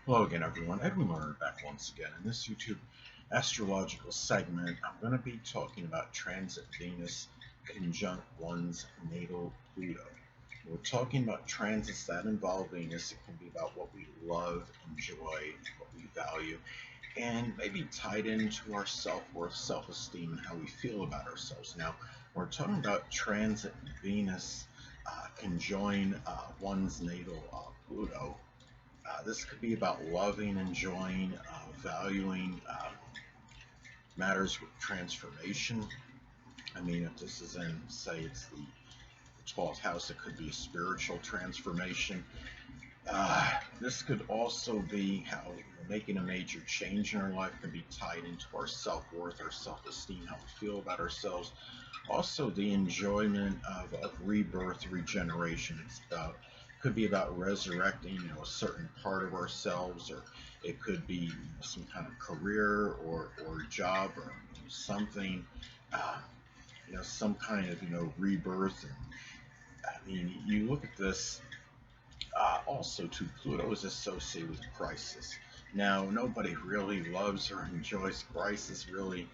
Hello again, everyone. Edwin Learnard back once again. In this YouTube astrological segment, I'm going to be talking about transit Venus conjunct one's natal Pluto. We're talking about transits that involve Venus. It can be about what we love, enjoy, what we value, and maybe tied into our self-worth, self-esteem, and how we feel about ourselves. Now, we're talking about transit Venus conjoin one's natal Pluto. This could be about loving, enjoying, valuing matters with transformation. I mean, if this is in, say, it's the 12th house, it could be a spiritual transformation. This could also be how making a major change in our life can be tied into our self-worth, our self-esteem, how we feel about ourselves. Also, the enjoyment of rebirth, regeneration. It's about could be about resurrecting, a certain part of ourselves, or it could be some kind of career or job or something, uh, some kind of rebirth. And I mean, you look at this. Also, too, Pluto is associated with crisis. Now, nobody really loves or enjoys crisis really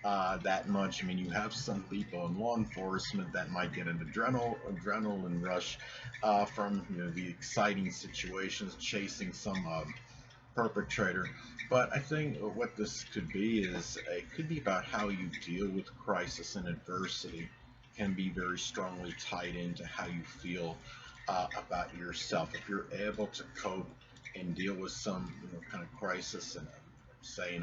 that much. I mean, you have some people in law enforcement that might get an adrenaline rush from the exciting situations, chasing some perpetrator. But I think what this could be is it could be about how you deal with crisis and adversity can be very strongly tied into how you feel about yourself. If you're able to cope and deal with some kind of crisis and say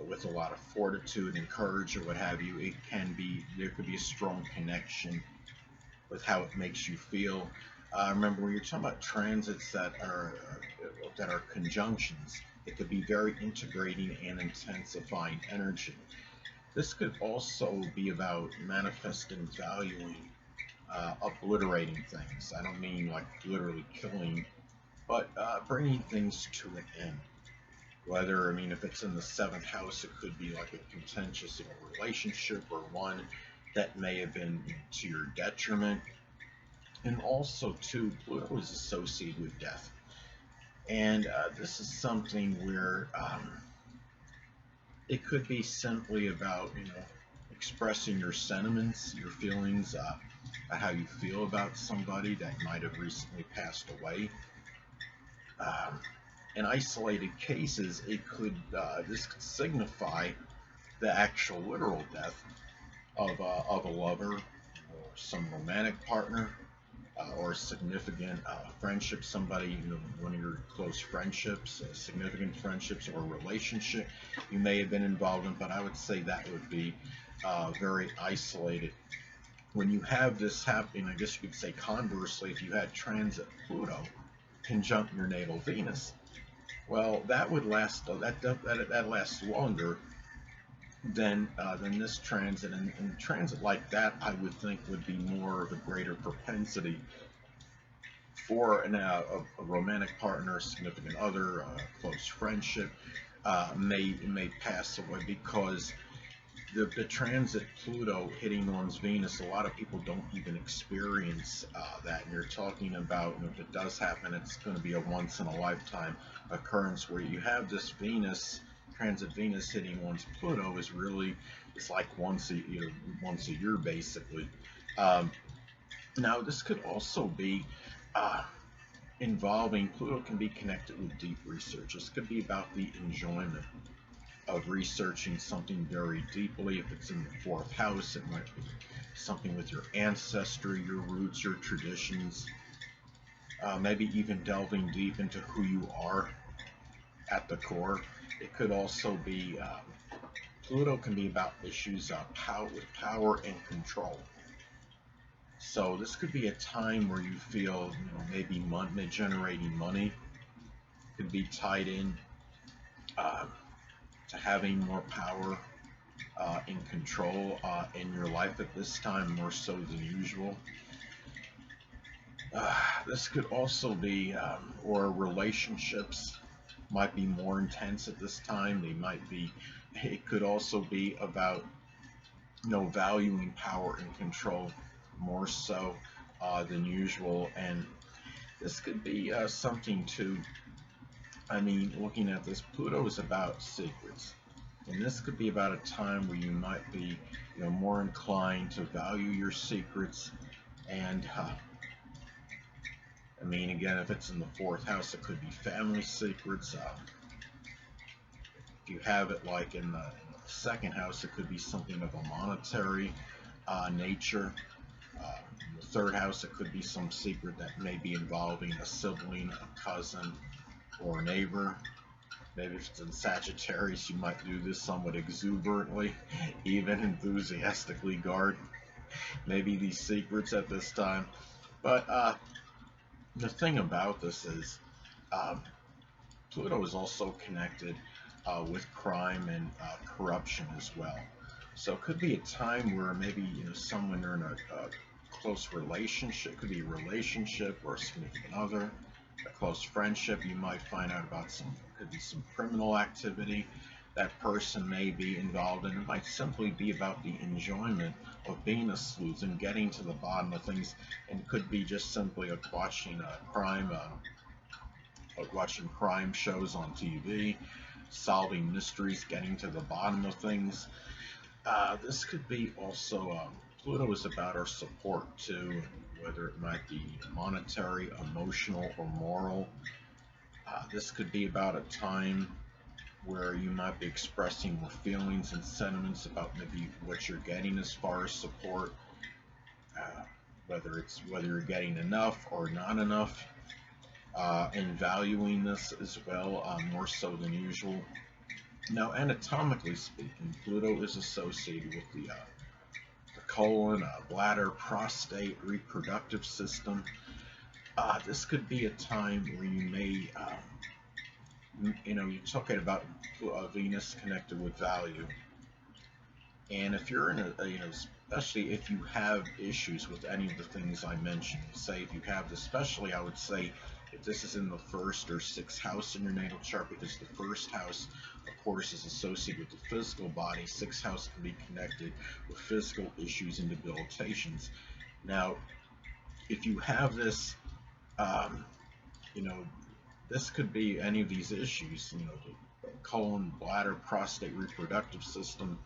with a lot of fortitude and courage or what have you, it can be there could be a strong connection with how it makes you feel. Remember, when you're talking about transits that are conjunctions, it could be very integrating and intensifying energy. This could also be about manifesting, valuing, obliterating things. I don't mean like literally killing, but bringing things to an end. Whether, I mean, if it's in the seventh house, it could be like a contentious relationship or one that may have been to your detriment. And also, too, Pluto is associated with death. And this is something where it could be simply about, expressing your sentiments, your feelings, how you feel about somebody that might have recently passed away. Um, in isolated cases, it could this could signify the actual literal death of a lover or some romantic partner or a significant friendship, somebody, one of your close friendships, significant friendships or relationship you may have been involved in, but I would say that would be very isolated. When you have this happening, I guess you could say conversely, if you had transit Pluto conjunct your natal Venus, well, that would last. That lasts longer than this transit, and transit like that, I would think, would be more of a greater propensity for a romantic partner, significant other, close friendship may pass away because the transit Pluto hitting one's Venus, a lot of people don't even experience that. And you're talking about, if it does happen, it's going to be a once in a lifetime occurrence where you have this Venus transit Venus hitting one's Pluto is really it's like once a year basically. Um, Now this could also be uh, involving Pluto can be connected with deep research. This could be about the enjoyment of researching something very deeply. If it's in the fourth house, it might be something with your ancestry, your roots, your traditions, maybe even delving deep into who you are at the core. It could also be Pluto can be about issues with power and control. So this could be a time where you feel, maybe generating money could be tied in uh, to having more power and control in your life at this time, more so than usual. This could also be, or relationships might be more intense at this time. It could also be about, valuing power and control more so than usual. And this could be something too I mean, looking at this, Pluto is about secrets. And this could be about a time where you might be, more inclined to value your secrets. And I mean, again, if it's in the fourth house, it could be family secrets. If you have it like in the second house, it could be something of a monetary nature. In the third house, it could be some secret that may be involving a sibling, a cousin, or a neighbor. Maybe if it's in Sagittarius, you might do this somewhat exuberantly, even enthusiastically guard maybe these secrets at this time. But the thing about this is um, Pluto is also connected with crime and corruption as well. So it could be a time where maybe someone you're in a close relationship, could be a relationship or a significant other, a close friendship. You might find out about could be some criminal activity that person may be involved in. It might simply be about the enjoyment of being a sleuth and getting to the bottom of things, and it could be just simply watching watching crime shows on TV, solving mysteries, getting to the bottom of things. This could be also, Pluto is about our support too, whether it might be monetary, emotional, or moral. This could be about a time where you might be expressing more feelings and sentiments about maybe what you're getting as far as support, uh, whether you're getting enough or not enough, and valuing this as well, more so than usual. Now, anatomically speaking, Pluto is associated with the colon, bladder, prostate, reproductive system. This could be a time where you may, you're talking about Venus connected with value. And if you're in especially if you have issues with any of the things I mentioned, say if you have, especially I would say if this is in the first or sixth house in your natal chart, because the first house, of course, is associated with the physical body. Sixth house can be connected with physical issues and debilitations. Now, if you have this, um, you know, this could be any of these issues, the colon, bladder, prostate, reproductive system.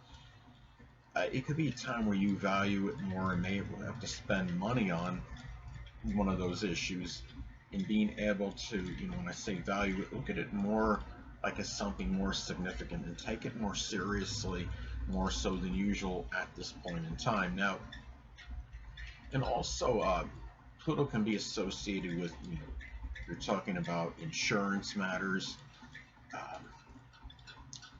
It could be a time where you value it more and may have to spend money on one of those issues, and being able to, when I say value it, look at it more like as something more significant and take it more seriously, more so than usual at this point in time. Now, and also, Pluto can be associated with, you're talking about insurance matters. Um,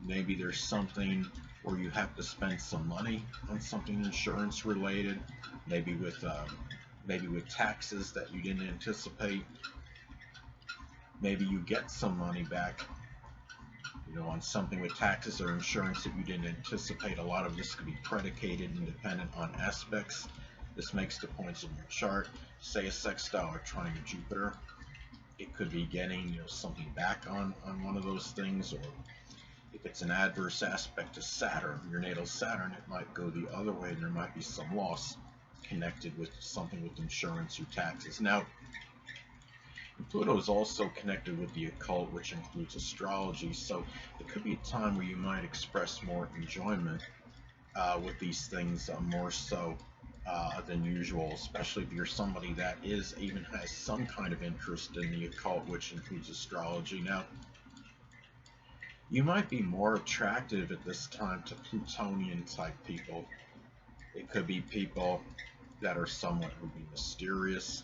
Maybe there's something where you have to spend some money on something insurance related, maybe with taxes that you didn't anticipate. Maybe you get some money back, on something with taxes or insurance that you didn't anticipate. A lot of this could be predicated and dependent on aspects. This makes the points in your chart. Say a sextile or trine of Jupiter. It could be getting something back on one of those things, or if it's an adverse aspect to Saturn, your natal Saturn, it might go the other way, and there might be some loss connected with something with insurance or taxes. Now, Pluto is also connected with the occult, which includes astrology, so it could be a time where you might express more enjoyment with these things, more so than usual, especially if you're somebody that even has some kind of interest in the occult, which includes astrology. Now, you might be more attractive at this time to Plutonian type people. It could be people that are somewhat would be mysterious,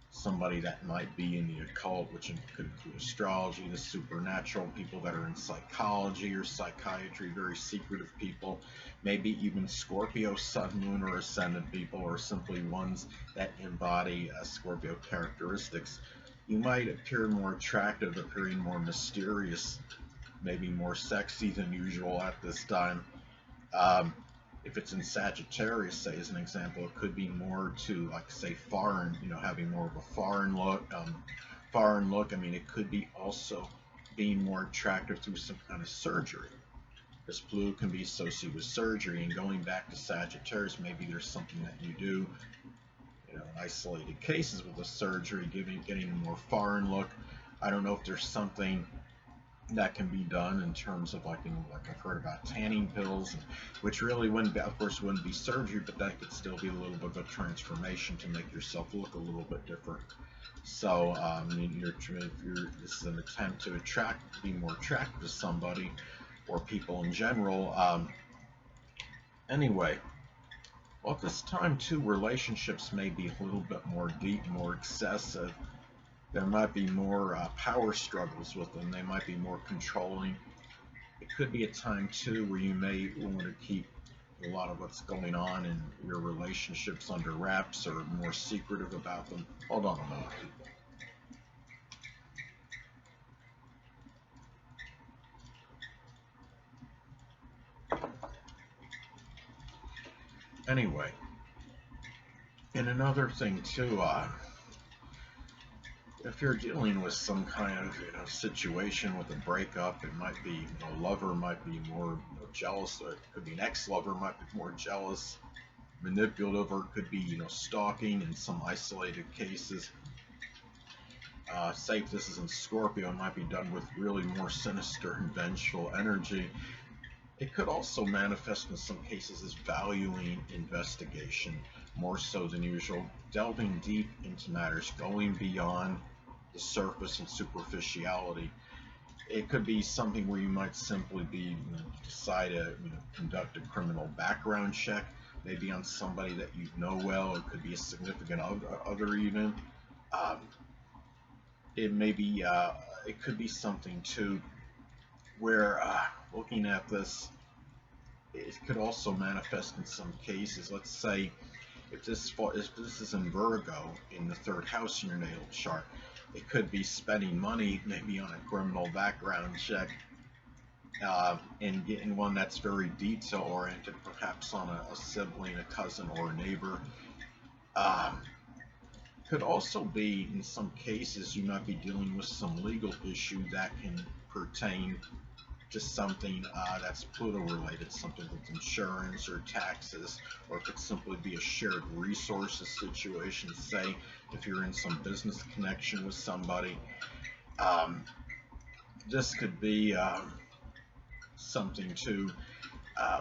somebody that might be in the occult, which could include astrology, the supernatural, people that are in psychology or psychiatry, very secretive people, maybe even Scorpio, Sun, Moon, or Ascendant people, or simply ones that embody Scorpio characteristics. You might appear more attractive, appearing more mysterious, maybe more sexy than usual at this time. Um, if it's in Sagittarius, say as an example, it could be more to, like, say, foreign, having more of a foreign look. Foreign look. I mean, it could be also being more attractive through some kind of surgery. This Pluto can be associated with surgery, and going back to Sagittarius, maybe there's something that you do, in isolated cases with the surgery, getting a more foreign look. I don't know if there's something that can be done in terms of, like, like I've heard about tanning pills, which really wouldn't be, of course, wouldn't be surgery, but that could still be a little bit of a transformation to make yourself look a little bit different. So, this is an attempt to be more attractive to somebody or people in general. Anyway, well, at this time too, relationships may be a little bit more deep, more excessive. There might be more power struggles with them. They might be more controlling. It could be a time too where you may want to keep a lot of what's going on in your relationships under wraps or more secretive about them. Hold on a moment. Anyway, and another thing too, if you're dealing with some kind of situation with a breakup, it might be a lover might be more jealous, or it could be an ex-lover might be more jealous, manipulative, or it could be stalking in some isolated cases. Say if this is in Scorpio, it might be done with really more sinister and vengeful energy. It could also manifest in some cases as valuing investigation more so than usual, delving deep into matters, going beyond the surface and superficiality. It could be something where you might simply be decide to conduct a criminal background check, maybe on somebody that you know well. It could be a significant other even. Um, it could be something too where looking at this, it could also manifest in some cases. Let's say if this is in Virgo in the third house in your natal chart, it could be spending money maybe on a criminal background check, and getting one that's very detail oriented, perhaps on a sibling, a cousin, or a neighbor. Um, could also be in some cases you might be dealing with some legal issue that can pertain to something that's Pluto related, something with insurance or taxes, or it could simply be a shared resources situation. Say if you're in some business connection with somebody, um, this could be something to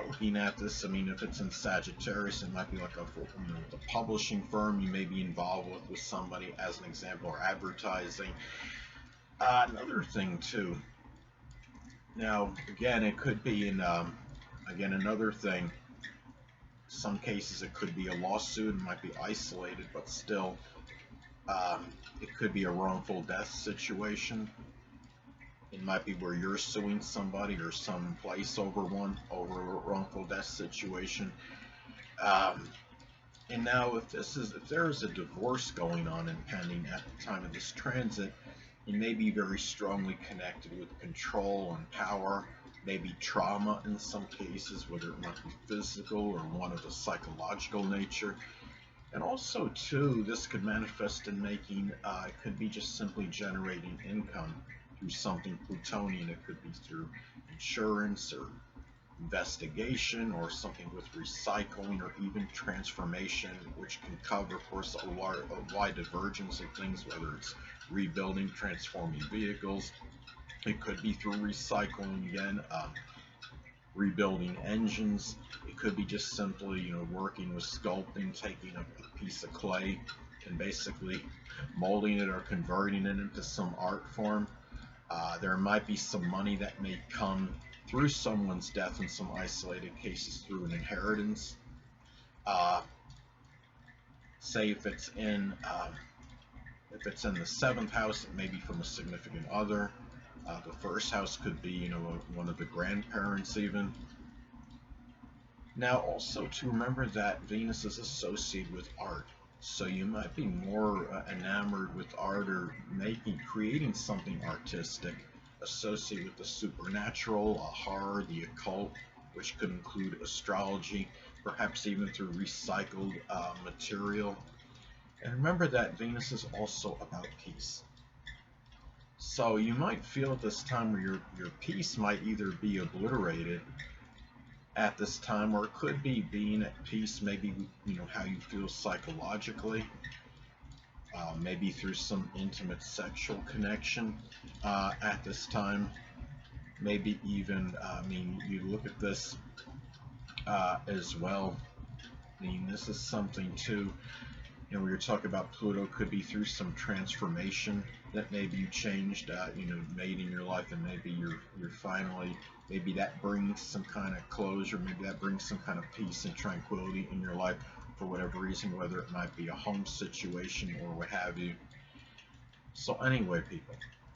looking at this. I mean, if it's in Sagittarius, it might be like the publishing firm you may be involved with somebody, as an example, or advertising. Another thing too. Now, again, it could be again, another thing. Some cases it could be a lawsuit, it might be isolated, but still, it could be a wrongful death situation. It might be where you're suing somebody or some place over a wrongful death situation. Um, and now, if there is a divorce going on and pending at the time of this transit, it may be very strongly connected with control and power, maybe trauma in some cases, whether it might be physical or one of a psychological nature. And also, too, this could manifest in making, it could be just simply generating income through something Plutonian. It could be through insurance or investigation, or something with recycling or even transformation, which can cover, of course, a wide divergence of things, whether it's rebuilding, transforming vehicles. It could be through recycling again, rebuilding engines. It could be just simply, working with sculpting, taking a piece of clay and basically molding it or converting it into some art form. There might be some money that may come through someone's death in some isolated cases through an inheritance. Uh, Say if it's in the seventh house, it may be from a significant other. The first house could be, one of the grandparents even. Now, also to remember that Venus is associated with art, so you might be more enamored with art, or creating something artistic associated with the supernatural, horror, the occult, which could include astrology, perhaps even through recycled material. And remember that Venus is also about peace. So you might feel at this time where your peace might either be obliterated at this time, or it could be being at peace, maybe how you feel psychologically, maybe through some intimate sexual connection at this time. maybe even, I mean, you look at this as well. I mean, this is something too. You know, we were talking about Pluto could be through some transformation that maybe you changed, made in your life, and maybe you're finally, maybe that brings some kind of closure, maybe that brings some kind of peace and tranquility in your life for whatever reason, whether it might be a home situation or what have you. So anyway, people,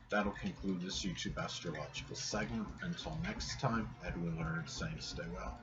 that'll conclude this YouTube astrological segment. Until next time, Edwin Learnard saying stay well.